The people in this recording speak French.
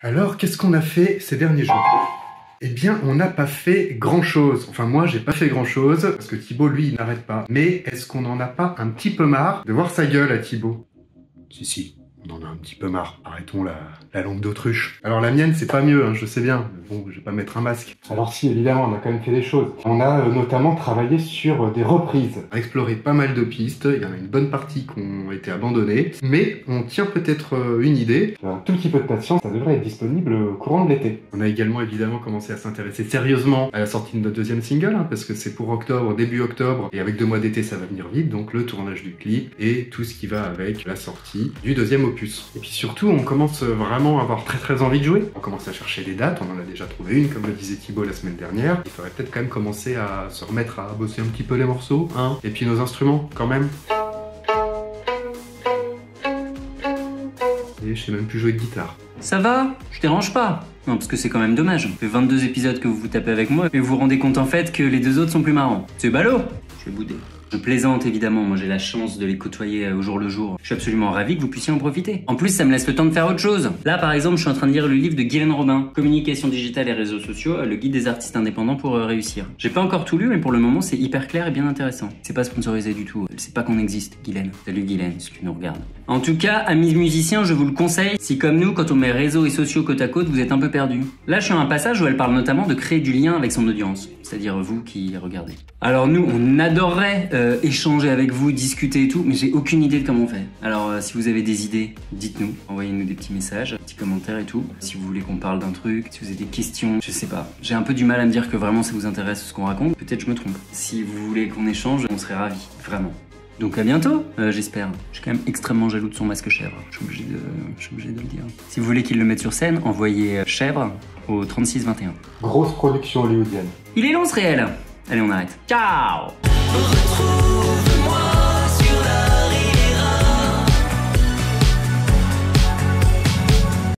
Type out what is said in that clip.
Alors, qu'est-ce qu'on a fait ces derniers jours? Eh bien, on n'a pas fait grand-chose. Enfin, moi, j'ai pas fait grand-chose, parce que Thibaut, lui, il n'arrête pas. Mais est-ce qu'on en a pas un petit peu marre de voir sa gueule à Thibaut? Si, on en a un petit peu marre. Arrêtons la langue d'autruche. Alors la mienne, c'est pas mieux, hein, je sais bien. Bon, je vais pas mettre un masque. Alors si, évidemment, on a quand même fait des choses. On a notamment travaillé sur des reprises. On a exploré pas mal de pistes, il y en a une bonne partie qui ont été abandonnées. Mais on tient peut-être une idée. Un tout petit peu de patience, ça devrait être disponible courant de l'été. On a également évidemment commencé à s'intéresser sérieusement à la sortie de notre deuxième single, hein, parce que c'est pour octobre, début octobre, et avec 2 mois d'été, ça va venir vite, donc le tournage du clip et tout ce qui va avec la sortie du deuxième opus. Et puis surtout, on commence vraiment à avoir très envie de jouer. On commence à chercher des dates, on en a déjà trouvé une, comme le disait Thibaut la semaine dernière. Il faudrait peut-être quand même commencer à se remettre à bosser un petit peu les morceaux, hein, et puis nos instruments, quand même. Et je sais même plus jouer de guitare. Ça va? Je dérange pas. Non, parce que c'est quand même dommage. Ça fait 22 épisodes que vous vous tapez avec moi, et vous vous rendez compte en fait que les 2 autres sont plus marrants. C'est ballot. Je vais bouder. Je plaisante évidemment, moi j'ai la chance de les côtoyer au jour le jour. Je suis absolument ravi que vous puissiez en profiter. En plus, ça me laisse le temps de faire autre chose. Là par exemple, je suis en train de lire le livre de Guylaine Robin, Communication digitale et réseaux sociaux, le guide des artistes indépendants pour réussir. J'ai pas encore tout lu, mais pour le moment c'est hyper clair et bien intéressant. C'est pas sponsorisé du tout, elle sait pas qu'on existe, Guylaine. Salut Guylaine, si tu nous regardes. En tout cas, amis musiciens, je vous le conseille, si comme nous, quand on met réseaux et sociaux côte à côte, vous êtes un peu perdus. Là je suis à un passage où elle parle notamment de créer du lien avec son audience, c'est-à-dire vous qui regardez. Alors nous, on adorerait échanger avec vous, discuter et tout, mais j'ai aucune idée de comment on fait. Alors si vous avez des idées, dites-nous, envoyez-nous des petits messages, des petits commentaires et tout. Si vous voulez qu'on parle d'un truc, si vous avez des questions, je sais pas. J'ai un peu du mal à me dire que vraiment ça vous intéresse ce qu'on raconte, peut-être je me trompe. Si vous voulez qu'on échange, on serait ravis, vraiment. Donc à bientôt, j'espère. Je suis quand même extrêmement jaloux de son masque chèvre, je suis obligé de le dire. Si vous voulez qu'il le mette sur scène, envoyez chèvre au 36 21. Grosse production hollywoodienne. Il est long ce réel. Allez, on arrête. Ciao!